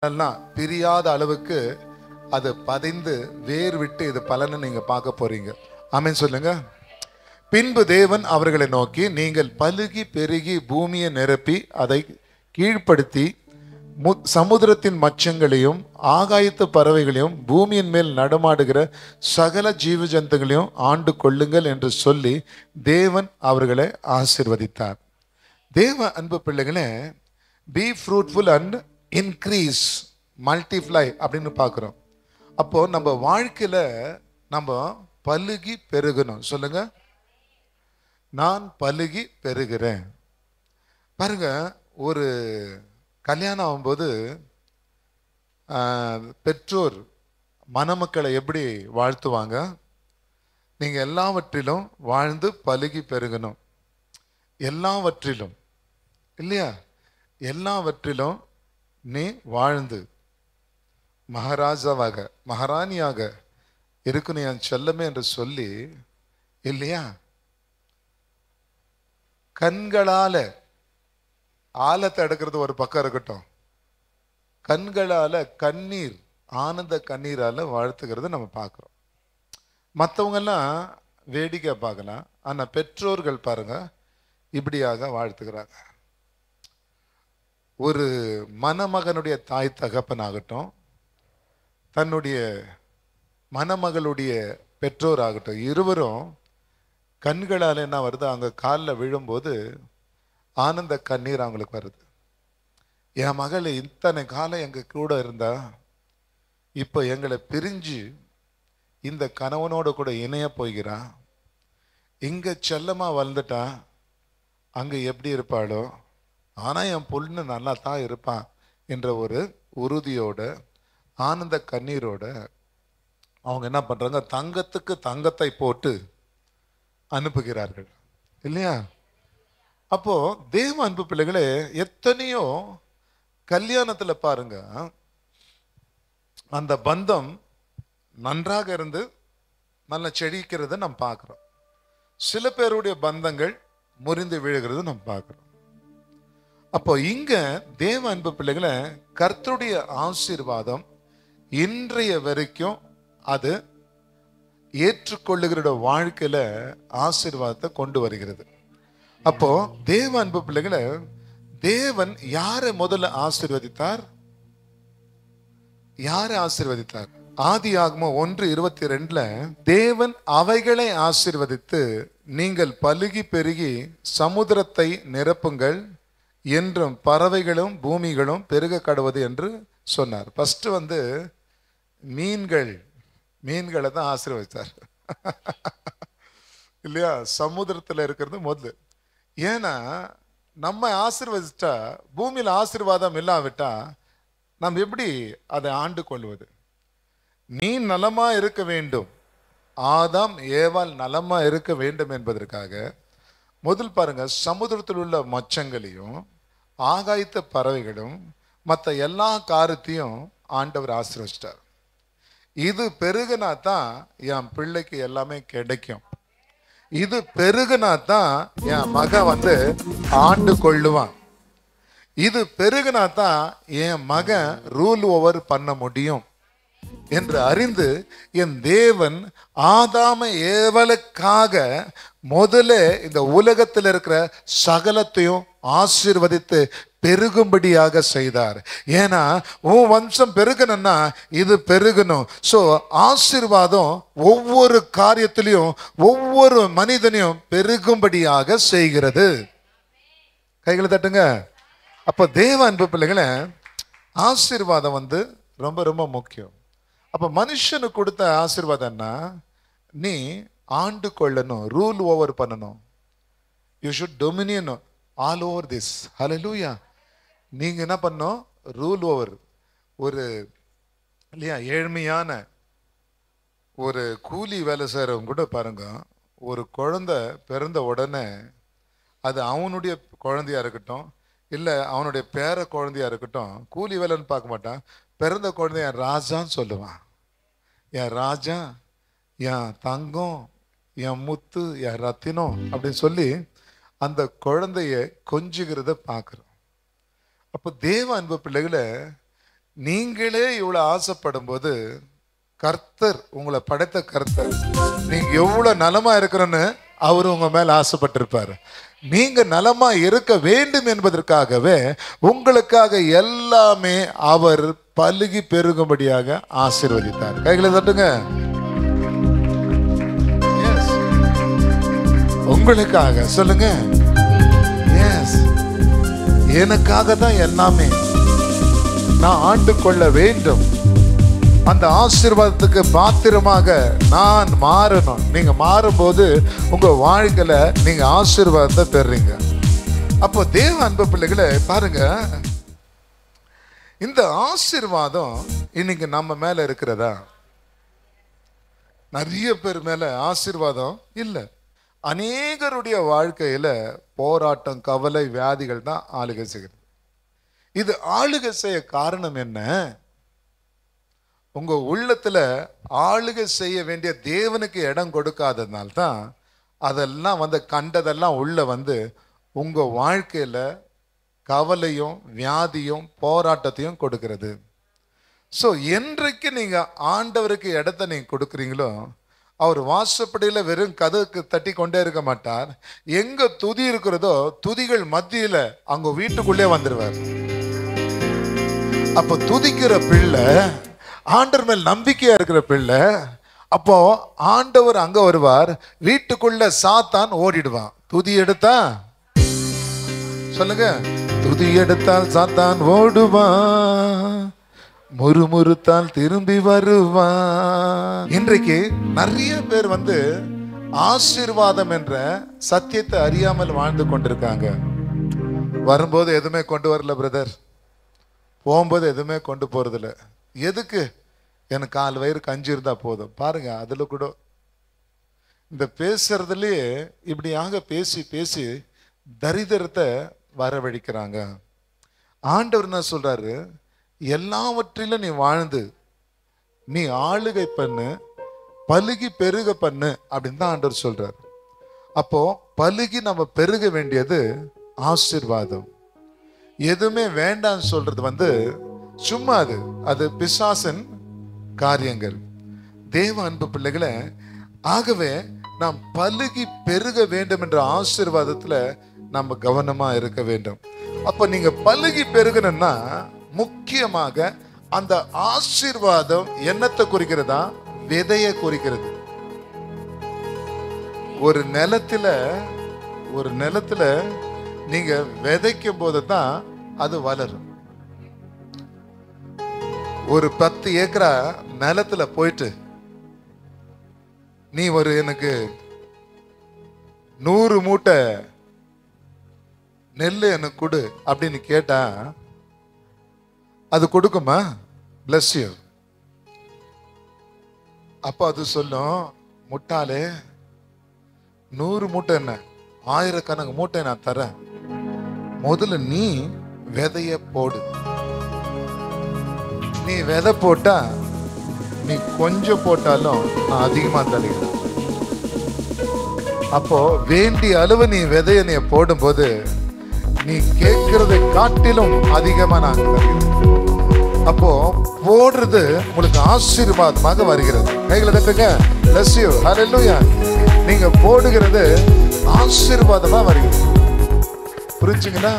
எல்லாம் பிரியாத அளவுக்கு அது பதிந்து வேர் விட்டு இது பலனை நீங்க பார்க்க போறீங்க. ஆமென் சொல்லுங்க. பின்பு தேவன் அவர்களை நோக்கி, நீங்கள் பலுகி பெருகி பூமியை நிரப்பி அதை கீழ்ப்படுத்தி சமுத்திரத்தின் மச்சங்களையும் ஆகாயத்து பறவைகளையும் பூமியின் மேல் நடமாடுகிற சகல ஜீவ ஜந்துகளையும் ஆண்டு கொள்ளுங்கள் என்று சொல்லி தேவன் அவர்களை ஆசீர்வதித்தார். தேவ அன்பு பிள்ளைகளே, B fruitful and increase multiply அப்படின்னு பார்க்குறோம். அப்போ நம்ம வாழ்க்கையில நம்ம பலுகி பெருகணும். சொல்லுங்க, நான் பலுகி பெருகிறேன். பாருங்க, ஒரு கல்யாணம் ஆகும்போது பெற்றோர் மணமக்களை எப்படி வாழ்த்துவாங்க? நீங்க எல்லாவற்றிலும் வாழ்ந்து பலுகி பெருகணும். எல்லாவற்றிலும் இல்லையா? எல்லாவற்றிலும் நீ வாழ்ந்து மகாராஜாவாக மகாராணியாக இருக்கணும் என் செல்லமே என்று சொல்லி, இல்லையா? கண்களால ஆழத்தை எடுக்கிறது ஒரு பக்கம் இருக்கட்டும், கண்களால கண்ணீர், ஆனந்த கண்ணீரால வாழ்த்துக்கிறது நம்ம பார்க்கிறோம். மற்றவங்கெல்லாம் வேடிக்கை பார்க்கலாம், ஆனா பெற்றோர்கள் பாருங்க இப்படியாக வாழ்த்துக்கிறாங்க. ஒரு மணமகனுடைய தாய் தகப்பன் ஆகட்டும், தன்னுடைய மணமகளுடைய பெற்றோர் ஆகட்டும், இருவரும் கண்களால் என்ன வருது, அவங்க காலில் விழும்போது ஆனந்த கண்ணீர் அவங்களுக்கு வருது. என் மகள் இத்தனை காலம் எங்க கூட இருந்தா, இப்போ எங்களை பிரிஞ்சு இந்த கணவனோட கூட இணைய போகிறா. இங்க செல்லமா வளர்ந்துட்டா, அங்க எப்படி இருப்பாளோ, ஆனா என் பொண்ணு நல்லா தான் இருப்பான் என்ற ஒரு உறுதியோட ஆனந்த கண்ணீரோட அவங்க என்ன பண்றாங்க, தங்கத்துக்கு தங்கத்தை போட்டு அனுப்புகிறார்கள், இல்லையா? அப்போ தேவ அன்பு பிள்ளைகளே, எத்தனையோ கல்யாணத்துல பாருங்க, அந்த பந்தம் நன்றாக இருந்து நல்ல செழிக்கிறத நம்ம பார்க்கிறோம். சில பேருடைய பந்தங்கள் முறிந்து விழுகிறது நம்ம பார்க்கிறோம். அப்போ இங்க தேவ அன்பு பிள்ளைகளை, கர்த்தருடைய ஆசீர்வாதம் இன்றைய வரைக்கும் அது ஏற்றுக்கொள்ளுகிற வாழ்க்கையில ஆசீர்வாதத்தை கொண்டு வருகிறது. அப்போ தேவ அன்பு பிள்ளைகளை, தேவன் யாரை முதல்ல ஆசீர்வதித்தார்? யாரை ஆசீர்வதித்தார்? ஆதியாகமம் 1:22 தேவன் அவைகளை ஆசீர்வதித்து, நீங்கள் பலுகி பெருகி சமுத்திரத்தை நிரப்புங்கள் என்றும் பறவைகளும் பூமிகளும் பெருக கடவது என்று சொன்னார். ஃபர்ஸ்ட் மீன்களை தான் ஆசீர்வதித்தார், இல்லையா? சமுத்திரத்தில் இருக்கிறது முதல்ல. ஏன்னா நம்ம ஆசீர்வதிச்சா, பூமியில் ஆசீர்வாதம் இல்லாவிட்டா நம்ம எப்படி அதை ஆண்டு கொள்வது? நீ நலமா இருக்க வேண்டும், ஆதாம் ஏவாள் நலமா இருக்க வேண்டும் என்பதற்காக முதல் பாருங்க, சமுத்திரத்தில் உள்ள மச்சங்களையும் ஆகாயத்த பறவைகளும் மற்ற எல்லா காரியத்தையும் ஆண்டவர் ஆசீர்வதிச்சிட்டார். இது பெருகுனா தான் என் பிள்ளைக்கு எல்லாமே கிடைக்கும். இது பெருகுனா தான் என் மகன் ஆண்டு கொள்ளுவான். இது பெருகுனா தான் என் மகன் ரூல் ஓவர் பண்ண முடியும் என்று அறிந்து, என் தேவன் ஆதாம ஏவலுக்காக முதல்ல இந்த உலகத்தில் இருக்கிற சகலத்தையும் ஆசீர்வதித்து பெருகும்படியாக செய்தார். ஏன்னா உன் வம்சம் பெருகணும்னா இது பெருகணும். ஸோ ஆசீர்வாதம் ஒவ்வொரு காரியத்திலையும் ஒவ்வொரு மனிதனையும் பெருகும்படியாக செய்கிறது. கைகளை தட்டுங்க. அப்போ தேவ அன்பு பிள்ளைகளை, ஆசீர்வாதம் ரொம்ப ரொம்ப முக்கியம். அப்போ மனுஷனுக்கு கொடுத்த ஆசீர்வாதம்னா, நீ ஆண்டு கொள்ளணும், ரூல் ஓவர் பண்ணணும். You should dominion all over this. Hallelujah. நீங்க என்ன பண்ணணும்? Rule over. ஒரு இல்லையா, ஏழ்மையான ஒரு கூலி வேலை செய்கிறவங்க கூட பாருங்க, ஒரு குழந்தை பிறந்த உடனே அது அவனுடைய குழந்தையா இருக்கட்டும், இல்லை அவனுடைய பேர குழந்தையா இருக்கட்டும், கூலி வேலைன்னு பார்க்க மாட்டான். பிறந்த குழந்தைய என் ராஜான்னு சொல்லுவான். என் ராஜா, என் தங்கம், என் முத்து, என் ரத்தினம் அப்படின்னு சொல்லி அந்த குழந்தைய கொஞ்சுகிறத பார்க்குறோம். அப்போ தேவ அன்பு பிள்ளைகளை, நீங்களே இவ்வளவு ஆசைப்படும் போது கர்த்தர், உங்களை படைத்த கர்த்தர், நீங்க எவ்வளவு நலமா இருக்கிறன்னு அவரு உங்க மேல ஆசைப்பட்டிருப்பாரு. நீங்க நலமா இருக்க வேண்டும் என்பதற்காகவே உங்களுக்காக எல்லாமே அவர் பலுகி பெருகும்படியாக ஆசீர்வதித்தார். கைகளை தட்டுங்க. உங்களுக்காக சொல்லுங்க. எஸ், எனக்காக தான் எல்லாமே. நான் ஆண்டு கொள்ள வேண்டும். அந்த ஆசீர்வாதத்துக்கு பாத்திரமாக நான் மாறணும். நீங்க மாறும்போது உங்க வாழ்க்கையில நீங்க ஆசீர்வாதத்தை பெறுறீங்க. அப்போ தேவ அன்பு பிள்ளைகளை பாருங்க, இந்த ஆசீர்வாதம் இன்னைக்கு நம்ம மேல இருக்கிறதா? நிறைய பேர் மேல ஆசீர்வாதம் இல்லை. அநேகருடைய வாழ்க்கையில போராட்டம், கவலை, வியாதிகள் தான் ஆளுகை செய்கிறது. இது ஆளுகை செய்ய காரணம் என்ன? உங்க உள்ளத்துல ஆளுகை செய்ய வேண்டிய தேவனுக்கு இடம் கொடுக்காததுனால்தான் அதெல்லாம் கண்டதெல்லாம் உள்ள உங்க வாழ்க்கையில கவலையும் வியாதியும் போராட்டத்தையும் கொடுக்கிறது. ஸோ என்றைக்கு நீங்க ஆண்டவருக்கு இடத்தை நீங்க கொடுக்குறீங்களோ, அவர் வாசப்படியில வெறும் கதவுக்கு தட்டி கொண்டே இருக்க மாட்டார். எங்க துதி இருக்கிறதோ துதிகள் மத்தியில அங்க வீட்டுக்குள்ளே வந்துடுவார். அப்ப துதிக்கிற பிள்ளை, ஆண்டவர் மேல் நம்பிக்கையா இருக்கிற பிள்ளை, அப்போ ஆண்டவர் அங்க வருவார். வீட்டுக்குள்ள சாத்தான் ஓடிடுவான். துதி எடுத்தா சொல்லுங்க, துதி எடுத்தால் சாத்தான் ஓடுவான், முறுமுறுத்தால் திரும்பி வருவான். இன்றைக்கு நிறைய பேர் ஆசீர்வாதம் என்ற சத்தியத்தை அறியாமல் வாழ்ந்து கொண்டிருக்காங்க. வரும்போது எதுவுமே கொண்டு வரல பிரதர், போகும்போது எதுவுமே கொண்டு போறதில்ல. எதுக்கு? எனக்கு 4 வயிறு கஞ்சி இருந்தா போதும். பாருங்க, அதுல கூட இந்த பேசுறதுலயே இப்படியாக பேசி பேசி தரித்திரத்தை வரவழைக்கிறாங்க. ஆண்டவர் என்ன சொல்றாரு? எல்லாவற்றிலும் நீ வாழ்ந்து நீ ஆளுகை பண்ணு, பலுகி பெருக பண்ணு அப்படின்னு தான் ஆண்டவர் சொல்றாரு. அப்போ பலுகி நம்ம பெருக வேண்டியது ஆசீர்வாதம். எதுவுமே வேண்டான்னு சொல்றது சும்மா அது பிசாசன் காரியங்கள். தேவ அன்பு பிள்ளைகளை, ஆகவே நாம் பலுகி பெருக வேண்டும் என்ற ஆசீர்வாதத்துல நம்ம கவனமா இருக்க வேண்டும். அப்ப நீங்க பலுகி பெருகணும்னா முக்கியமாக அந்த ஆசீர்வாதம் என்னத்தை குறிக்கிறதா? விதையை குறிக்கிறது. ஒரு நிலத்துல நீங்க விதைக்கும் போது தான் அது வளரும். ஒரு 10 ஏக்கரா நிலத்துல போயிட்டு நீ எனக்கு 100 மூட்டை நெல் எனக்கு கொடு அப்படின்னு கேட்டா அது கொடுக்குமா? bless you. அப்ப அது சொல்லும், முட்டாளே, 100 மூட்டை என்ன, 1000கணக்கு மூட்டை நான் தரேன், முதல்ல நீ விதைய போடு. நீ விதை போட்டா நீ கொஞ்சம் போட்டாலும் நான் அதிகமா தருகிறேன். அப்போ வேண்டிய அளவு நீ விதைய நீ போடும்போது நீ கேட்கிறதை காட்டிலும் அதிகமா நான் தருகிறேன். அப்போ போடுறது உங்களுக்கு ஆசீர்வாதமாக வருகிறது. கைகளை தட்டுங்க. bless you. hallelujah. நீங்க போடுகிறது ஆசீர்வாதமா வருகிறது. புரிஞ்சுங்களா?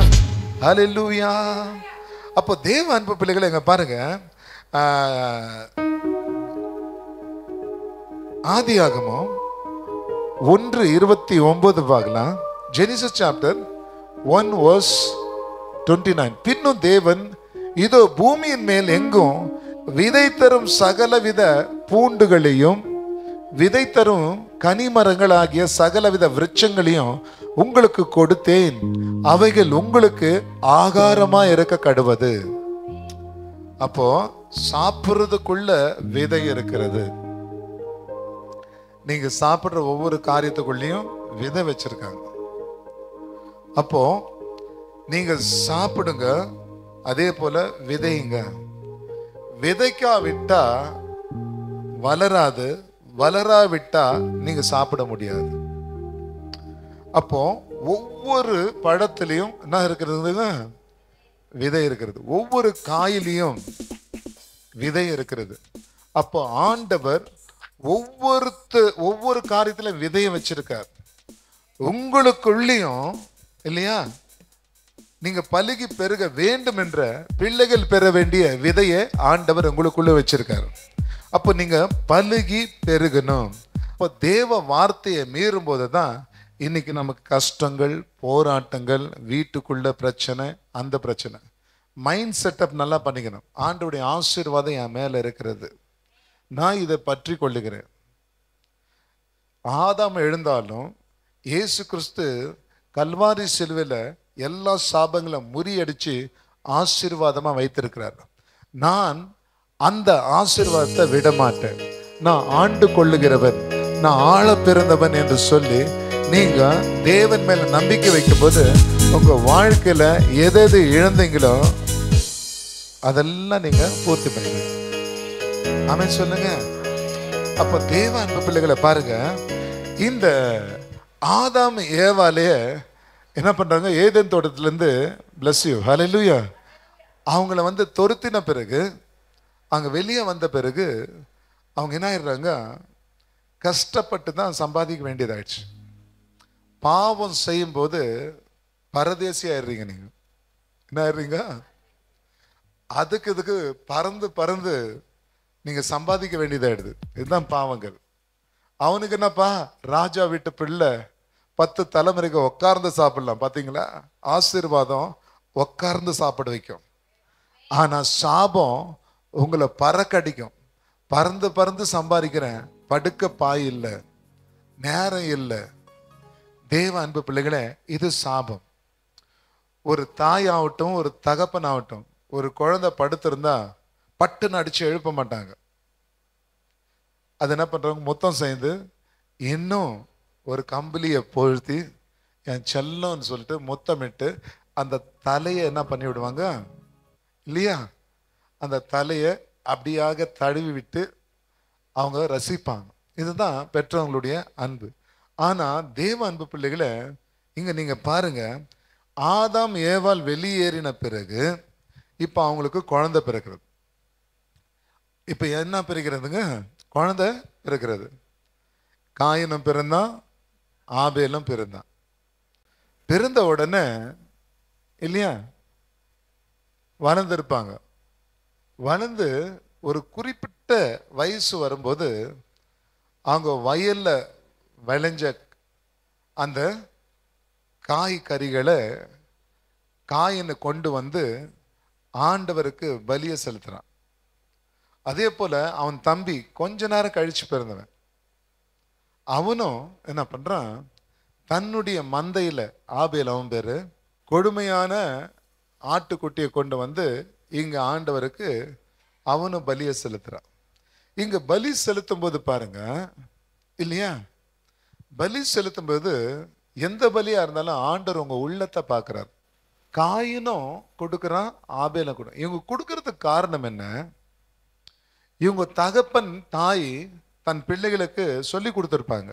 ஹல்லேலூயா. அப்போ தேவ அன்பு பிள்ளைகளை எங்க பாருங்க, ஆதியாகமம் 1:29 பார்க்கலாம். Genesis chapter 1:29. பின்னும் தேவன், இதோ பூமியின் மேல் எங்கும் விதை தரும் சகலவித பூண்டுகளையும் விதை தரும் கனிமரங்கள் ஆகிய சகலவித விருட்சங்களையும் உங்களுக்கு கொடுத்தேன், அவைகள் உங்களுக்கு ஆகாரமா இருக்க கடுவது. அப்போ சாப்பிடுறதுக்குள்ள விதை இருக்கிறது. நீங்க சாப்பிடுற ஒவ்வொரு காரியத்துக்குள்ளயும் விதை வச்சிருக்காங்க. அப்போ நீங்க சாப்பிடுங்க, அதே போல விதையுங்க. விதைக்காவிட்டா வளராது, வளராவிட்டா நீங்க சாப்பிட முடியாது. அப்போ ஒவ்வொரு பழத்திலையும் என்ன இருக்கிறது? விதை இருக்கிறது. ஒவ்வொரு காயிலையும் விதை இருக்கிறது. அப்போ ஆண்டவர் ஒவ்வொரு காரியத்துல விதையை வச்சிருக்கார். உங்களுக்குள்ளேயும் இல்லையா, நீங்க பலுகி பெருக வேண்டும் என்ற பிள்ளைகள் பெற வேண்டிய விதையை ஆண்டவர் உங்களுக்குள்ள வச்சிருக்காரு. அப்போ நீங்க பலுகி பெருகணும். இப்போ தேவ வார்த்தையை மீறும் போதுதான் இன்னைக்கு நமக்கு கஷ்டங்கள், போராட்டங்கள், வீட்டுக்குள்ள பிரச்சனை, அந்த பிரச்சனை. மைண்ட் செட்டப் நல்லா பண்ணிக்கணும். ஆண்டவருடைய ஆசீர்வாதம் என் மேல இருக்கிறது, நான் இதை பற்றி கொள்ளுகிறேன். ஆதாம் எழுந்தாலும் இயேசு கிறிஸ்து கல்வாரி சிலுவையில் எல்லா சாபங்களை முறியடிச்சு ஆசீர்வாதமா வைத்திருக்கிறார். நான் அந்த ஆசீர்வாதத்தை விட மாட்டேன். நான் ஆண்டு கொள்ளுகிறவன், நான் ஆழ பிறந்தவன் என்று சொல்லி நீங்க தேவன் மேல நம்பிக்கை வைக்கும் போது உங்க வாழ்க்கையில எது இழந்தீங்களோ அதெல்லாம் நீங்க பூர்த்தி பண்ணுவீங்க. ஆமென் சொல்லுங்க. அப்ப தேவ அன்பு பிள்ளைகளை பாருங்க, இந்த ஆதாம் ஏவாலே என்ன பண்றாங்க, ஏதேன் தோட்டத்திலிருந்து bless you hallelujah அவங்கள வந்து துரத்தின பிறகு, அங்க வெளியே வந்த பிறகு அவங்க என்ன ஆயிடுறாங்க, கஷ்டப்பட்டு தான் சம்பாதிக்க வேண்டியதாயிடுச்சு. பாவம் செய்யும் போது பரதேசி ஆயிடுறீங்க. நீங்க என்ன ஆயிடுறீங்க, இதுக்கு பறந்து பறந்து நீங்க சம்பாதிக்க வேண்டியதாயிடுது. இதுதான் பாவங்கள். அவனுக்கு என்னப்பா, ராஜா வீட்டு பிள்ளை 10 தலைமுறைக்கு உட்கார்ந்து சாப்பிடலாம். பாத்தீங்களா, ஆசீர்வாதம் உட்கார்ந்து சாப்பிட வைக்கும். ஆனா சாபம் உங்களை பறக்கடிக்கும். பறந்து பறந்து சம்பாதிக்கிறேன், படுக்க பாய் இல்லை, நேரம் இல்லை. தேவ அன்பு பிள்ளைகளே, இது சாபம். ஒரு தாய் ஆகட்டும், ஒரு தகப்பன் ஆகட்டும், ஒரு குழந்தை படுத்திருந்தா பட்டுன்னு அடிச்சு எழுப்ப மாட்டாங்க. அது என்ன பண்றாங்க, மொத்தம் சேர்ந்து இன்னும் ஒரு கம்பளியை பொழுத்தி என் செல்லம்னு சொல்லிட்டு முத்தமிட்டு அந்த தலையை என்ன பண்ணி விடுவாங்க இல்லையா, அந்த தலையை அப்படியாக தழுவி விட்டு அவங்க ரசிப்பாங்க. இதுதான் பெற்றவங்களுடைய அன்பு. ஆனா தேவ அன்பு பிள்ளைகளை, இங்க நீங்க பாருங்க, ஆதாம் ஏவாள் வெளியேறின பிறகு இப்ப அவங்களுக்கு குழந்தை பிறக்கிறது. இப்ப என்ன பிறக்கிறதுங்க, குழந்தை பிறக்கிறது. காயினும் பிறந்தான், ஆபேலும் பிறந்தான். பிறந்த உடனே இல்லையா வளர்ந்துருப்பாங்க. வளர்ந்து ஒரு குறிப்பிட்ட வயசு வரும்போது அவங்க வயல்ல விளைஞ்ச அந்த காய்கறிகளை காயினை கொண்டு வந்து ஆண்டவருக்கு பலியை செலுத்துறான். அதே போல அவன் தம்பி கொஞ்ச நேரம் கழிச்சு பிறந்தவன், அவனும் என்ன பண்றான், தன்னுடைய மந்தையில, ஆபேல் அவன் பேரு, கொடுமையான ஆட்டுக்குட்டியை கொண்டு வந்து இங்க ஆண்டவருக்கு அவனும் பலியை செலுத்துறான். இங்க பலி செலுத்தும் போது பாருங்க இல்லையா, பலி செலுத்தும் போது எந்த பலியா இருந்தாலும் ஆண்டவர் உங்க உள்ளத்தை பார்க்கிறார். காயினும் கொடுக்குறான், ஆபேலும் கொடுக்குறான். இவங்க கொடுக்கறதுக்கு காரணம் என்ன, இவங்க தகப்பன் தாய் தன் பிள்ளைகளுக்கு சொல்லி கொடுத்துருப்பாங்க,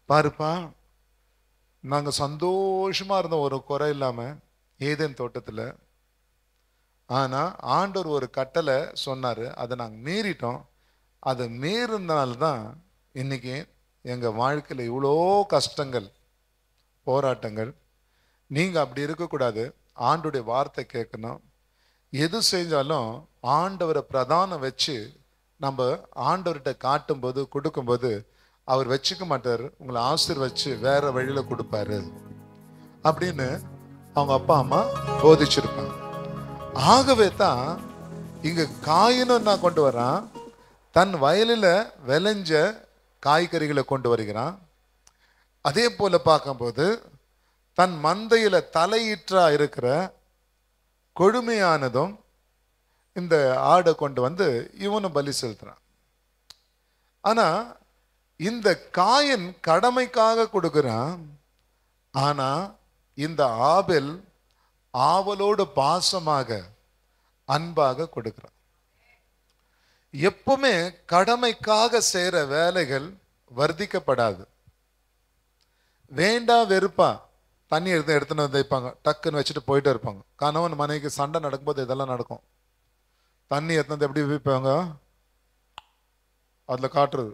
பாருப்பா நாங்க சந்தோஷமா இருந்தோம் ஒரு குறை இல்லாம ஏதேன் தோட்டத்துல. ஆனா ஆண்டவர் ஒரு கட்டளை சொன்னாரு, அதை நாங்க மீறிட்டோம். அதை மீறினால்தான் இன்னைக்கு எங்க வாழ்க்கையில இவ்வளோ கஷ்டங்கள், போராட்டங்கள். நீங்க அப்படி இருக்கக்கூடாது. ஆண்டோடைய வார்த்தை கேட்கணும். எது செஞ்சாலும் ஆண்டவரை பிரதானம் வச்சு நம்ம ஆண்டவர்கிட்ட காட்டும்போது, கொடுக்கும்போது அவர் வச்சுக்க மாட்டார், உங்களை ஆசீர்வச்சு வேற வழியில கொடுப்பாரு அப்படின்னு அவங்க அப்பா அம்மா போதிச்சிருப்பாங்க. ஆகவே தான் இங்க காயினும் நான் கொண்டு வரான், தன் வயலில் விளைஞ்ச காய்கறிகளை கொண்டு வருகிறான். அதே போல பார்க்கும்போது தன் மந்தையில தலையீற்றா இருக்கிற கொடுமையானதும் இந்த ஆடை கொண்டு வந்து இவனும் பலி செலுத்துறான். ஆனா இந்த காயின் கடமைக்காக கொடுக்கிறான். ஆனா இந்த ஆபேல் ஆவலோடு பாசமாக அன்பாக கொடுக்கிறான். எப்பவுமே கடமைக்காக செய்யற வேலைகள் வர்த்திக்கப்படாது. வேண்டா வெறுப்பா தண்ணி எடுத்துன்னு வந்து வைப்பாங்க, டக்குன்னு வச்சுட்டு போயிட்டே இருப்பாங்க. கணவன் மனைவிக்கு சண்டை நடக்கும்போது இதெல்லாம் நடக்கும். தண்ணி எத்தனை எப்படி வைப்பாங்க, அதில் காட்டுறது.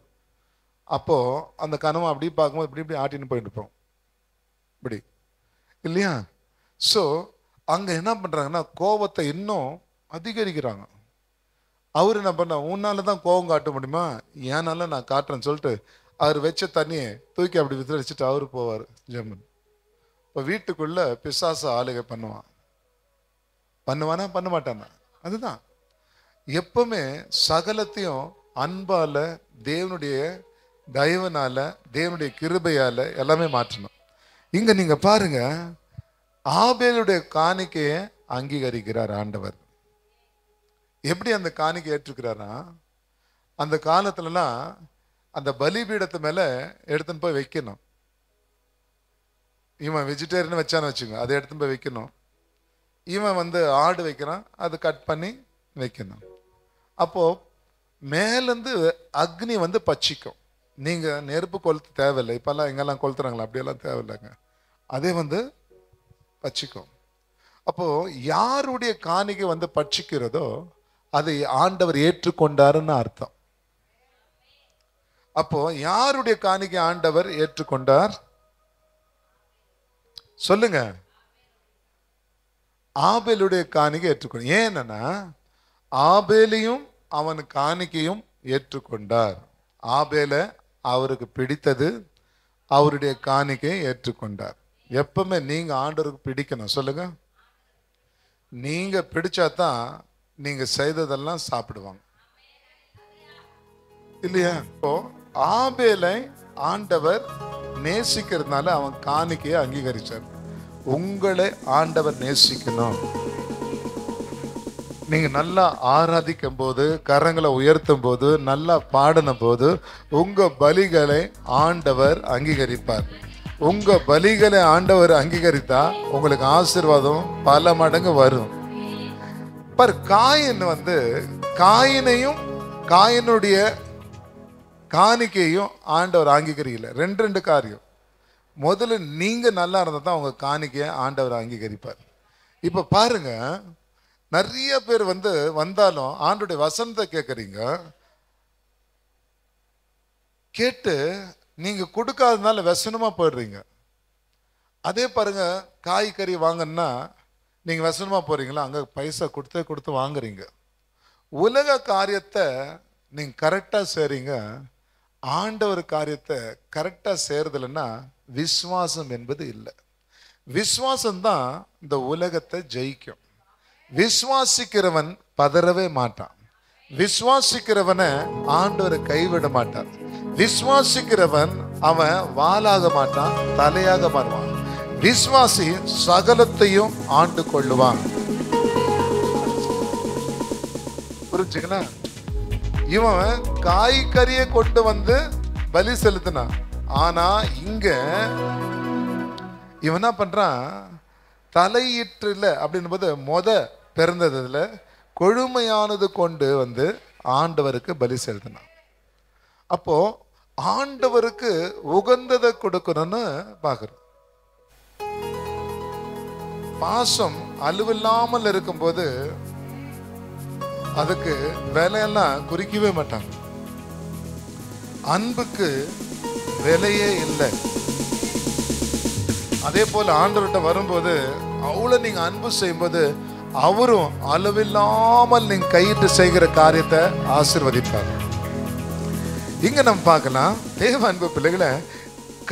அப்போது அந்த கனவை அப்படி பார்க்கும்போது இப்படி இப்படி ஆட்டின்னு போயிட்டு இருப்போம் இப்படி இல்லையா. ஸோ அங்கே என்ன பண்ணுறாங்கன்னா கோபத்தை இன்னும் அதிகரிக்கிறாங்க. அவர் என்ன பண்ண, உன்னால தான் கோபம் காட்ட முடியுமா, ஏனால நான் காட்டுறேன்னு சொல்லிட்டு அவர் வச்ச தண்ணியை தூக்கி அப்படி விசிலடிச்சுட்டு அவரு போவார் ஜெர்மன். இப்போ வீட்டுக்குள்ள பிசாசு ஆளுகை பண்ணுவானா பண்ண மாட்டானா. அதுதான் எப்பவுமே சகலத்தையும் அன்பால, தேவனுடைய தயவுனால, தேவனுடைய கிருபையால எல்லாமே மாற்றணும். இங்க நீங்க பாருங்க, ஆபேலுடைய காணிக்கையை அங்கீகரிக்கிறார் ஆண்டவர். எப்படி அந்த காணிக்கை ஏற்றுக்கிறாரா, அந்த காலத்துலலாம் அந்த பலிபீடத்து மேல எடுத்துன்னு போய் வைக்கணும். இவன் வெஜிடேரியன் வச்சான்னு வச்சுங்க, அதை எடுத்துன்னு போய் வைக்கணும். இவன் ஆடு வைக்கிறான், அது கட் பண்ணி வைக்கணும். அப்போ மேலேருந்து அக்னி பச்சிக்கும். நீங்க நெருப்பு கொளுத்து தேவையில்லை. இப்பெல்லாம் எங்கெல்லாம் கொளுத்துறாங்களா, அப்படியெல்லாம் தேவையில்லைங்க. அதே பச்சிக்கும். அப்போ யாருடைய காணிக்கை பட்சிக்கிறதோ அதை ஆண்டவர் ஏற்றுக்கொண்டாருன்னு அர்த்தம். அப்போ யாருடைய காணிக்கை ஆண்டவர் ஏற்றுக்கொண்டார் சொல்லுங்க? ஆபேலுடைய காணிக்கை ஏற்றுக்கொண்டார். ஏன்னா ஆபேலையும் அவன் காணிக்கையும் ஏற்றுக்கொண்டார். ஆபேல அவருக்கு பிடித்தது, அவருடைய காணிக்கையை ஏற்றுக்கொண்டார். எப்பவுமே நீங்க ஆண்டவருக்கு பிடிக்கணும். சொல்லுங்க, நீங்க பிடிச்சாதான் நீங்க செய்ததெல்லாம் சாப்பிடுவாங்க இல்லையா. இப்போ ஆபேலை ஆண்டவர் நேசிக்கிறதுனால அவன் காணிக்கையை அங்கீகரிச்சார். உங்களை ஆண்டவர் நேசிக்கணும். நீங்க நல்லா ஆராதிக்கும் போது, கரங்களை உயர்த்தும் போது, நல்லா பாடின போது உங்க பலிகளை ஆண்டவர் அங்கீகரிப்பார். உங்க பலிகளை ஆண்டவர் அங்கீகரித்தா உங்களுக்கு ஆசீர்வாதம் பல மடங்கு வரும். பர் காயின் காயினையும் காயினுடைய காணிக்கையும் ஆண்டவர் அங்கீகரிக்கல. ரெண்டு காரியம். முதல்ல நீங்க நல்லா இருந்தா தான் உங்க காணிக்கையை ஆண்டவர் அங்கீகரிப்பார். இப்ப பாருங்க, நிறைய பேர் வந்தாலும் ஆண்டோடைய வசனத்தை கேட்கறீங்க, கேட்டு நீங்க கொடுக்காதனால வசனமா போயிடுறீங்க. அதே பாருங்க, காய்கறி வாங்கன்னா நீங்க வசனமா போறீங்களா, அங்க பைசா கொடுத்து வாங்குறீங்க. உலக காரியத்தை நீங்க கரெக்டா செய்றீங்க, ஆண்டவர் காரியத்தை கரெக்டா செய்யறதுலன்னா விசுவாசம் என்பது இல்லை. விசுவாசம் தான் இந்த உலகத்தை ஜெயிக்கும். விசுவாசிக்கிறவன் பதறவே மாட்டான். விசுவாசிக்கிறவனை ஆண்டவரை கைவிட மாட்டான். விசுவாசிக்கிறவன் அவன் வாளாக மாட்டான், தலையாக மாறுவான். விசுவாசி சகலத்தையும் ஆண்டு கொள்ளுவான். புரிஞ்சுங்களா? இவன் காய்கறியை கொண்டு பலி செலுத்தினான். ஆனா இங்க இவன் என்ன பண்றான், தலையிற்றுல அப்படின் போது பிறந்ததுல கொழுமையானது கொண்டு ஆண்டவருக்கு பலி செலுத்தினான். அப்போ ஆண்டவருக்கு உகந்ததை கொடுக்கணும்னு பாக்குறோம். பாசம் அலுவில்லாமல் இருக்கும்போது அதுக்கு விலையெல்லாம் குறிக்கவே மாட்டாங்க. அன்புக்கு விலையே இல்லை. அதே போல ஆண்டவர்கிட்ட வரும்போது அவ்வளவு நீங்க அன்பு செய்யும்போது அவரும் அளவில்லாமல் நீங்க கையிட்டு செய்கிற காரியத்தை ஆசீர்வதிப்பார். இங்க நம்ம பார்க்கலாம், தேவ அன்பு பிள்ளைகளை,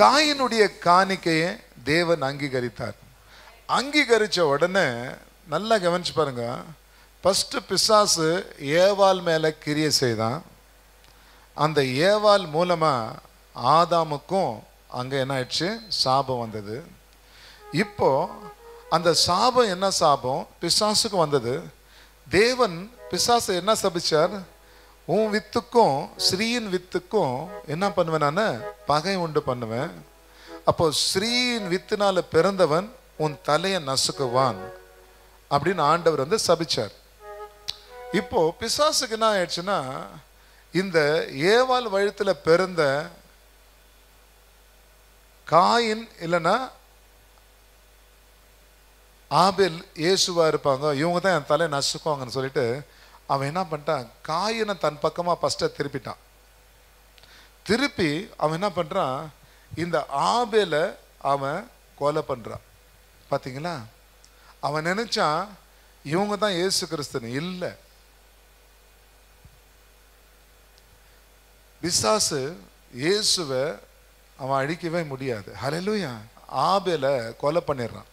காயினுடைய காணிக்கையை தேவன் அங்கீகரித்தார். அங்கீகரிச்ச உடனே நல்லா கவனிச்சு பாருங்க, ஃபர்ஸ்ட் பிசாசு ஏவாள் மேல கிரியை செய்தான். அந்த ஏவாள் மூலமா ஆதாமுக்கும் அங்க என்ன ஆயிடுச்சு, சாபம் வந்தது. இப்போ அந்த சாபம் என்ன சாபம் பிசாசுக்கு வந்தது. தேவன் பிசாசு என்ன சபிச்சார், உன் வித்துக்கும் ஸ்ரீயின் வித்துக்கும் என்ன பண்ணுவேன், நான் பகை உண்டு பண்ணுவேன். அப்போ ஸ்ரீயின் வித்துனால பிறந்தவன் உன் தலையை நசுக்குவான் அப்படின்னு ஆண்டவர் சபிச்சார். இப்போ பிசாசுக்கு என்ன ஆயிடுச்சுன்னா, இந்த ஏவாள் வயித்துல பிறந்த காயின் இல்லைன்னா ஆபேல் இயேசுவா இருப்பாங்க, இவங்க தான் என் தலை நசுக்குவாங்கன்னு சொல்லிட்டு அவன் என்ன பண்ணிட்டான், காயினை தன் பக்கமாக ஃபஸ்ட்டை திருப்பிட்டான். திருப்பி அவன் என்ன பண்ணுறான், இந்த ஆபேலை அவன் கொலை பண்ணுறான். பார்த்தீங்களா? அவன் நினைச்சான் இவங்க தான் இயேசு கிறிஸ்துன்னு. இல்லை, பிசாசு இயேசுவை அவன் அழிக்கவே முடியாது. ஹல்லேலூயா. ஆபேலை கொலை பண்ணிடுறான்.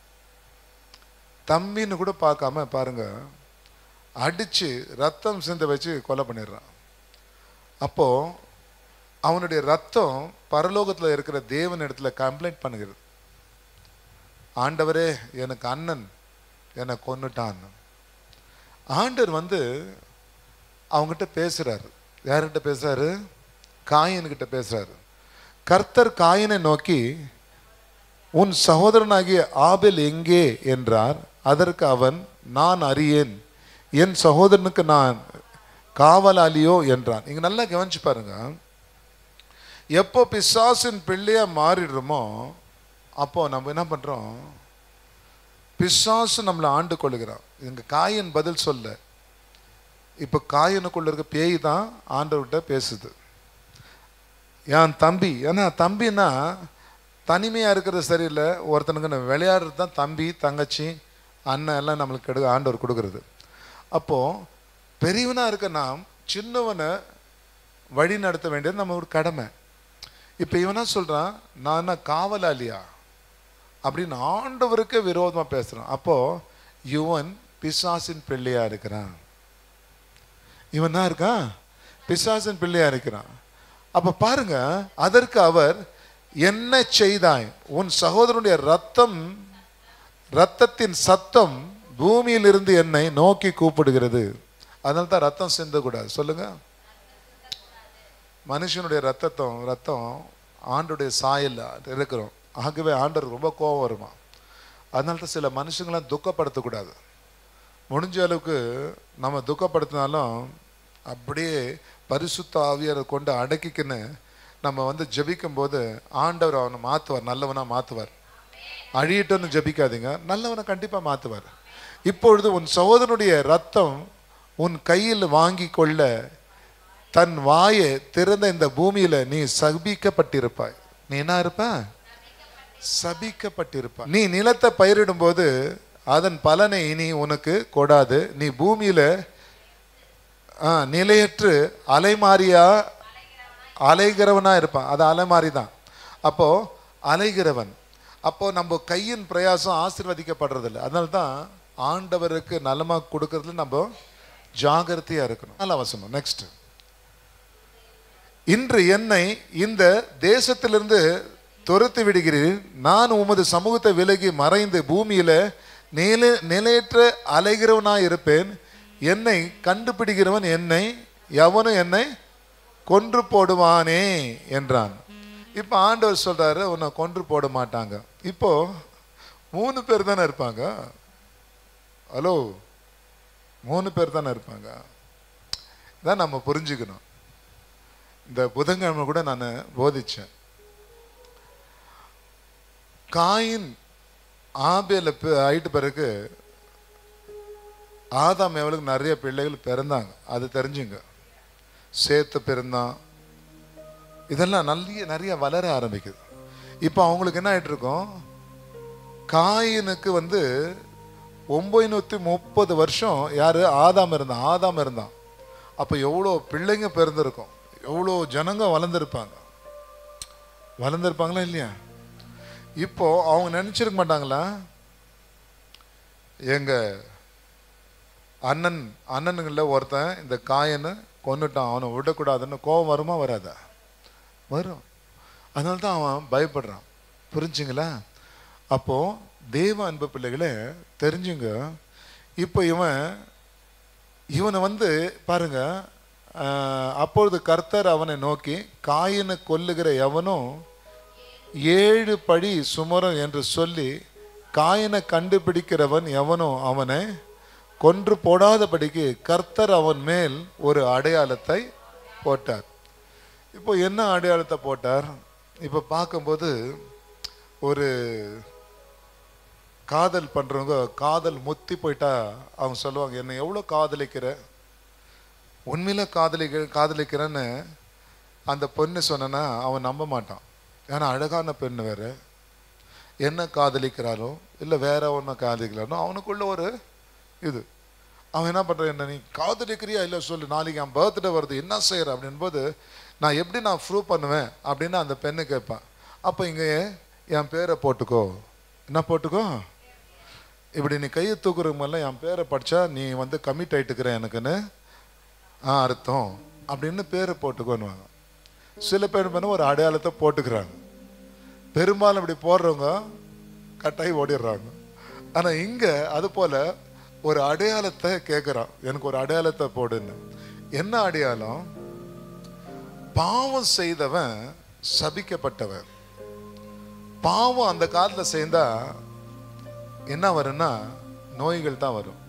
தம்பின்னு கூட பார்க்காம பாருங்க, அடிச்சு ரத்தம் சிந்த வச்சு கொலை பண்ணிடுறான். அப்போ அவனுடைய ரத்தம் பரலோகத்தில் இருக்கிற தேவன் இடத்துல கம்ப்ளைண்ட் பண்ணுகிறது. ஆண்டவரே, எனக்கு அண்ணன் என்னை கொன்னுட்டான். ஆண்டவர் வந்து அவங்ககிட்ட பேசுறாரு. யார்கிட்ட பேசுறாரு? காயின்கிட்ட பேசுறாரு. கர்த்தர் காயினை நோக்கி, உன் சகோதரனாகிய ஆபேல் எங்கே என்றார். அதற்கு அவன், நான் அறியேன், என் சகோதரனுக்கு நான் காவலாளியோ என்றான். இங்க நல்லா கவனிச்சு பாருங்க. எப்போ பிசாசின் பிள்ளையா மாறிடுறோமோ அப்போ நம்ம என்ன பண்றோம், பிசாசு நம்மளை ஆண்டு கொள்ளுகிறான். இங்க காயின் பதில் சொல்ல, இப்ப காயினுக்குள்ள இருக்க பேய் தான் ஆண்டவர்கிட்ட பேசுது. என் தம்பி, ஏன்னா தம்பின்னா தனிமையா இருக்கிறது சரியில்லை, ஒருத்தனுக்கு விளையாடுறது தான் தம்பி, தங்கச்சி, அண்ணன் எல்லாம் நம்மளுக்கு ஆண்டவர் கொடுக்கறது. அப்போ பெரியவனா இருக்க நாம் சின்னவனை வழி நடத்த வேண்டியது நம்ம ஒரு கடமை. இப்ப இவனா சொல்றான், நான் காவலாளியா அப்படின்னு ஆண்டவருக்கு விரோதமா பேசுறான். அப்போ இவன் பிசாசின் பிள்ளையா இருக்கிறான். இவன் தான் இருக்கான், பிசாசின் பிள்ளையா இருக்கிறான். அப்ப பாருங்க, அதற்கு அவர், என்ன செய்தாய், உன் சகோதரனுடைய ரத்தத்தின் சத்தம் பூமியில் இருந்து என்னை நோக்கி கூப்பிடுகிறது. அதனால தான் ரத்தம் சிந்தக்கூடாது. சொல்லுங்க. மனுஷனுடைய ரத்தம் ஆண்டுடைய சாயல் இருக்கிறோம். ஆகவே ஆண்டவர் ரொம்ப கோபம் வருமா. அதனால தான் சில மனுஷங்களாம் துக்கப்படுத்தக்கூடாது. முடிஞ்ச அளவுக்கு நம்ம துக்கப்படுத்தினாலும் அப்படியே பரிசுத்த ஆவியாரை கொண்டு அடக்கிக்கின்னு நம்ம வந்து ஜெபிக்கும் போது ஆண்டவர் அவனை மாற்றுவார், நல்லவனா மாற்றுவார். அழியட்டும்னு ஜெபிக்காதீங்க, நல்லவனை கண்டிப்பாக மாற்றுவார். இப்பொழுது உன் சகோதரனுடைய ரத்தம் உன் கையில் வாங்கி கொள்ள தன் வாயை திறந்த இந்த பூமியில நீ சபிக்கப்பட்டிருப்பாய். நீ என்ன இருப்ப? சபிக்கப்பட்டிருப்பாய். நீ நிலத்தை பயிரிடும் போது அதன் பலனை இனி உனக்கு கொடாது. நீ பூமியில நிலையற்று அலைகிறவனா இருப்பான். அது அலைமாரி தான். அப்போ அலைகிறவன். அப்போ நம்ம கையின் பிரயாசம் ஆசீர்வதிக்கப்படுறது இல்லை. அதனால தான் ஆண்டவருக்கு நலமா கொடுக்கறதுல நம்ம ஜாகிரதையா இருக்கணும். நல்ல வசனம். நெக்ஸ்ட், இன்று என்னை இந்த தேசத்திலிருந்து துரத்து விடுகிறீர். நான் உமது சமூகத்தை விலகி மறைந்து பூமியில நிலையற்ற அலைகிறவனாய் இருப்பேன். என்னை கண்டுபிடிக்கிறவன் எவனும் என்னை கொன்று போடுவானே என்றான். இப்ப ஆண்டவர் சொல்றாரு, உன்னை கொன்று போட மாட்டாங்க. இப்போ 3 பேர் தானே இருப்பாங்க. ஹலோ, 3 பேர் தானே இருப்பாங்க. இதான் நம்ம புரிஞ்சுக்கணும். இந்த புதன்கிழமை கூட நான் போதிச்சேன். காயின் ஆபேல ஆயிட்டு பிறகு ஆதாம் எவளுக்கு நிறைய பிள்ளைகள் பிறந்தாங்க. அது தெரிஞ்சுங்க. சேத்து பிறந்தான். இதெல்லாம் நிறைய வளர ஆரம்பிக்குது. இப்போ அவங்களுக்கு என்ன ஆயிட்டு இருக்கும், காயினுக்கு வந்து 930 வருஷம் யாரு? ஆதாம் இருந்தான். அப்போ எவ்வளோ பிள்ளைங்க பிறந்திருக்கும், எவ்வளோ ஜனங்க வளர்ந்துருப்பாங்களா இல்லையா? இப்போ அவங்க நினைச்சிருக்க மாட்டாங்களா, எங்க அண்ணனுங்கள ஒருத்தன் இந்த காயனை கொன்னுட்டான், அவனை விடக்கூடாதுன்னு கோபம் வருமா? வராதா? வரும். அதனால தான் அவன் பயப்படுறான். புரிஞ்சுங்களா? அப்போ தேவ அன்பு பிள்ளைகளே தெரிஞ்சுங்க. இப்போ இவனை வந்து பாருங்க, அப்பொழுது கர்த்தர் அவனை நோக்கி, காயினை கொல்லுகிற எவனும் 7 பழி சுமரும் என்று சொல்லி, காயினை கண்டுபிடிக்கிறவன் எவனும் அவனை கொன்று போடாதபடிக்கு கர்த்தர் அவன் மேல் ஒரு அடையாளத்தை போட்டார். இப்போ என்ன அடையாளத்தை போட்டார்? இப்போ பார்க்கும்போது ஒரு காதல் பண்றவங்க காதல் முத்தி போயிட்டா அவங்க சொல்லுவாங்க, என்னை எவ்வளோ காதலிக்கிற, உண்மையில காதலிக்கிறேன்னு அந்த பொண்ணு சொன்னா அவன் நம்ப மாட்டான். ஏன்னா அழகான பெண்ணு வேற, என்ன காதலிக்கிறாரோ இல்லை வேற ஒன்று காதலிக்கிறாரோ அவனுக்குள்ள ஒரு இது. அவன் என்ன பண்ணுறான், என்ன நீ காதலிக்கிறியா இல்லை சொல்லு, நாளைக்கு என் பர்த்டே வருது என்ன செய்கிற அப்படின்போது நான் எப்படி நான் ப்ரூவ் பண்ணுவேன் அப்படின்னு அந்த பெண்ணு கேட்பான். அப்போ இங்கே என் பேரை போட்டுக்கோ, என்ன போட்டுக்கோ, இப்படி நீ கையை தூக்குற மாதிரிலாம் என் பேரை படித்தா நீ வந்து கமிட் ஆகிட்டுக்கிற எனக்குன்னு அர்த்தம் அப்படின்னு பேரை போட்டுக்கோன்னுவாங்க. சில பேர் பண்ண ஒரு அடையாளத்தை போட்டுக்கிறாங்க. பெரும்பாலும் இப்படி போடுறவங்க கட்டாயி ஓடிடுறாங்க. ஆனால் இங்கே அது போல் ஒரு அடையாளத்தை கேட்குறான், எனக்கு ஒரு அடையாளத்தை போடுன்னு. என்ன அடையாளம்? பாவம் செய்தவன் சபிக்கப்பட்டவன். பாவம் அந்த காலத்தில் செய்தா என்ன வரும்னா நோய்கள் தான் வரும்.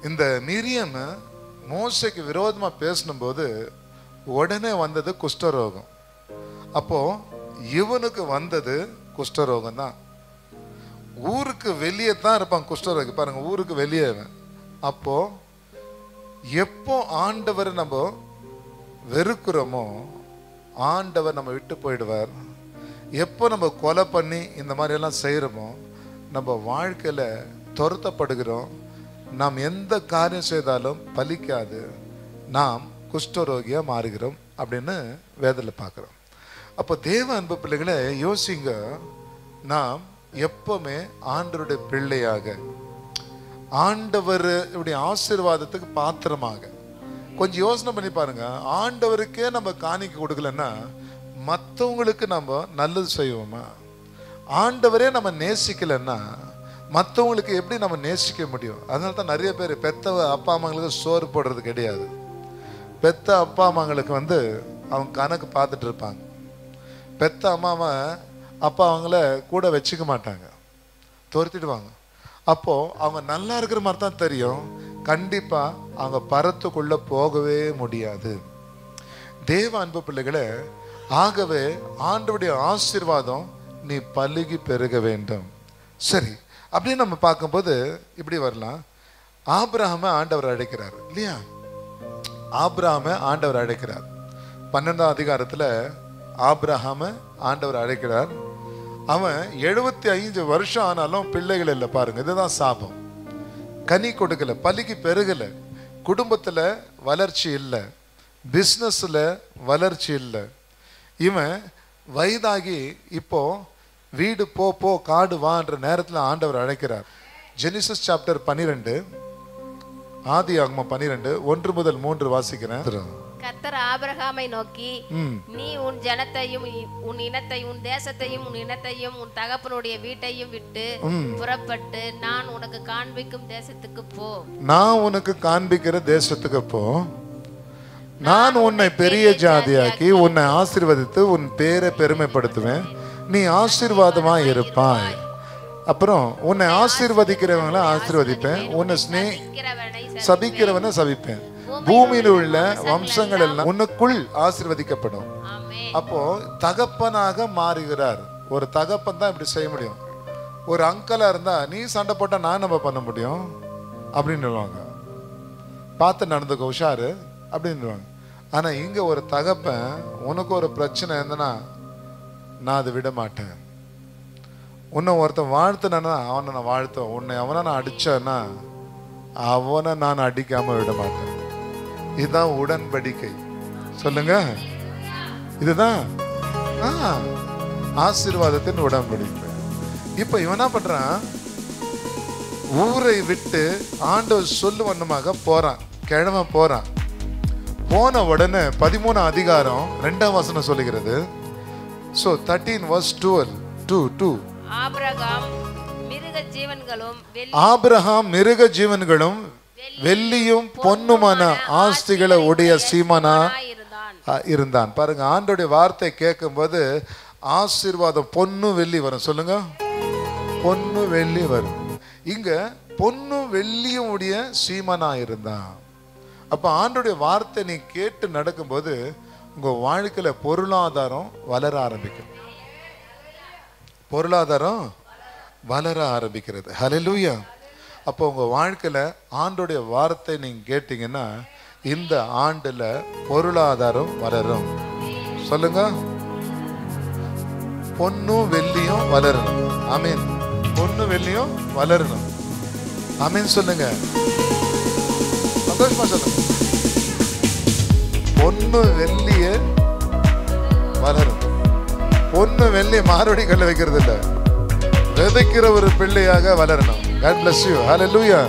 இந்த மிரியம் மோசைக்கு விரோதமாக பேசணும்போது உடனே வந்தது குஷ்டரோகம். அப்போ இவனுக்கு வந்தது குஷ்டரோகம் தான். ஊருக்கு வெளியே தான் இருப்பான் குஷ்டரோகி, பாருங்க, ஊருக்கு வெளியே. அப்போ எப்போ ஆண்டவர் நம்ம வெறுக்கிறோமோ ஆண்டவர் நம்ம விட்டு போயிடுவார். எப்போ நம்ம கொலை பண்ணி இந்த மாதிரி எல்லாம் செய்கிறோமோ நம்ம வாழ்க்கையில் துரத்தப்படுகிறோம். நாம் எந்த காரியம் செய்தாலும் பலிக்காது, நாம் குஷ்டரோகியாக மாறுகிறோம் அப்படின்னு வேதத்தில் பார்க்குறோம். அப்போ தேவ அன்பு பிள்ளைகளை யோசிங்க, நாம் எப்பவுமே ஆண்டவருடைய பிள்ளையாக, ஆண்டவர் இப்படி ஆசீர்வாதத்துக்கு பாத்திரமாக, கொஞ்சம் யோசனை பண்ணி பாருங்க. ஆண்டவருக்கே நம்ம காணிக்க கொடுக்கலன்னா மற்றவங்களுக்கு நம்ம நல்லது செய்வோமா? ஆண்டவரே நம்ம நேசிக்கலைன்னா மற்றவங்களுக்கு எப்படி நம்ம நேசிக்க முடியும்? அதனால தான் நிறைய பேர் பெத்த அப்பா அம்மாங்களுக்கு சோறு போடுறது கிடையாது. பெத்த அப்பா அம்மாங்களுக்கு வந்து அவங்க கணக்கு பார்த்துட்டு இருப்பாங்க. பெத்த அம்மாவை அப்பா அவங்கள கூட வச்சுக்க மாட்டாங்க, துரத்திடுவாங்க. அப்போது அவங்க நல்லா இருக்கிற மாதிரி தான் தெரியும், கண்டிப்பாக அவங்க பரத்துக்குள்ளே போகவே முடியாது. தேவ அன்பு பிள்ளைகளை, ஆகவே ஆண்டவருடைய ஆசீர்வாதம் நீ பலுகி பெருக வேண்டும். சரி, அப்படின்னு நம்ம பார்க்கும்போது இப்படி வரலாம். ஆபிரகாமை ஆண்டவர் அழைக்கிறார் இல்லையா? ஆபிரகாமை ஆண்டவர் அழைக்கிறார். 12ஆம் அதிகாரத்தில் ஆபிரகாமை ஆண்டவர் அழைக்கிறார். அவன் 75 வருஷம் ஆனாலும் பிள்ளைகள் இல்லை. பாருங்க, இதுதான் சாபம். கனி கொடுக்கல, பலிக்கு பெருகலை, குடும்பத்தில் வளர்ச்சி இல்லை, பிஸ்னஸில் வளர்ச்சி இல்லை. இவன் வயதாகி இப்போ வீடு போ போ காடு வான்ற நேரத்தில் ஆண்டவர் அழைக்கிறார். ஜெனிசிஸ் சாப்டர் 12, ஆதியாகமம் 12, 1 முதல் 3 வாசிக்கிறேன். கர்த்தர் ஆபிரகாமை நோக்கி, நீ உன் ஜனத்தையும் உன் இனத்தையும் உன் தேசத்தையும் உன் இனத்தையும் உன் தகப்பனுடைய வீட்டையும் விட்டு புறப்பட்டு நான் உனக்கு காண்பிக்கும் தேசத்துக்கு போ. நான் உனக்கு காண்பிக்கிற தேசத்துக்கு போ. நான் உன்னை பெரிய ஜாதியாக்கி உன்னை ஆசீர்வதித்து உன் பேரை பெருமைப்படுத்துவேன். நீ ஆசீர்வாதமா இருப்பாய். அப்புறம் உன்னை ஆசீர்வதிக்கிறவங்களை ஆசீர்வதிப்பேன், உன்னை சபிக்கிறவனை சபிப்பேன். பூமியில் உள்ள வம்சங்கள் எல்லாம் உனக்குள் ஆசீர்வதிக்கப்படும். அப்போ தகப்பனாக மாறுகிறார். ஒரு தகப்பன் தான் இப்படி செய்ய முடியும். ஒரு அங்கிளா இருந்தா நீ சண்டை போட்டா நான் நம்ம பண்ண முடியும் அப்படின்னு பார்த்து நடந்துக்க உஷாரு அப்படின்னு. ஆனா இங்க ஒரு தகப்பன், உனக்கு ஒரு பிரச்சனை இருந்தனா நான் அதை விட மாட்டேன். உன்னை ஒருத்தன் வாழ்த்துனா அவனை நான் வாழ்த்துவேன். உன்னை அவனை நான் அடிச்சேன்னா அவனை நான் அடிக்காம விட மாட்டேன். இதுதான் உடன்படிக்கை. சொல்லுங்க, இதுதான் ஆசீர்வாதத்தின் உடன்படிக்கை. இப்ப இவன் என்ன பண்றான், ஊரை விட்டு ஆண்டவர் சொல்லு வண்ணமாக போறான். கிழமை போறான். போன உடனே 13ஆம் அதிகாரம் 2ஆம் வசனம் சொல்லுகிறது. So 13 verse 12. ஆபிரகாம் மிருக ஜீவன்களும் வெள்ளியும் பொன்னுமான ஆஸ்திகளை உடைய சீமானா இருந்தான். பாருங்க, ஆண்டோடைய வார்த்தை கேட்கும் போது ஆசீர்வாதம் பொன்னு வெள்ளி வரும். சொல்லுங்க, பொன்னு வெள்ளி வரும். இங்க பொன்னு வெள்ளியும் உடைய சீமானா இருந்தான். அப்ப ஆண்டோடைய வார்த்தை நீ கேட்டு நடக்கும்போது உங்க வாழ்க்கையில பொருளாதாரம் வளர ஆரம்பிக்கும். பொருளாதாரம் வளர ஆரம்பிக்கிறது. ஹல்லேலூயா. அப்போ உங்க வாழ்க்கையில ஆண்டோடைய வார்த்தை நீங்க கேட்டீங்கன்னா இந்த ஆண்டுல பொருளாதாரம் வளரும். சொல்லுங்க, பொன்னும் வெள்ளியும் வளரணும். ஆமீன். பொண்ணு வெள்ளியும் வளரணும். ஆமீன் சொல்லுங்க. சந்தோஷமா சொல்லுங்க. பொண்ணு வெள்ளிய வளரும். பொண்ணு வெள்ளி மாறுபடி கல்ல வைக்கிறது இல்ல, விதைக்கிற ஒரு பிள்ளையாக வளரணும். God bless you. Hallelujah.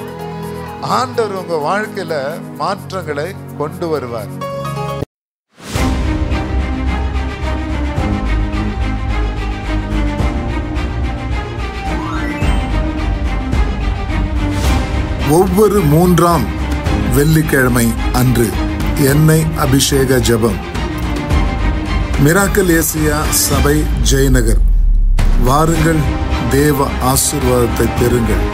ஆண்டவர் உங்க வாழ்க்கையில மாற்றங்களை கொண்டு வருவார். ஒவ்வொரு 3ஆம் வெள்ளிக்கிழமை அன்று எண்ணெய் அபிஷேக ஜெபம். மிராக்கிள் ஏசியா சபை, ஜெயநகர். வாருங்கள், தேவ ஆசீர்வாதத்தை பெறுங்கள்.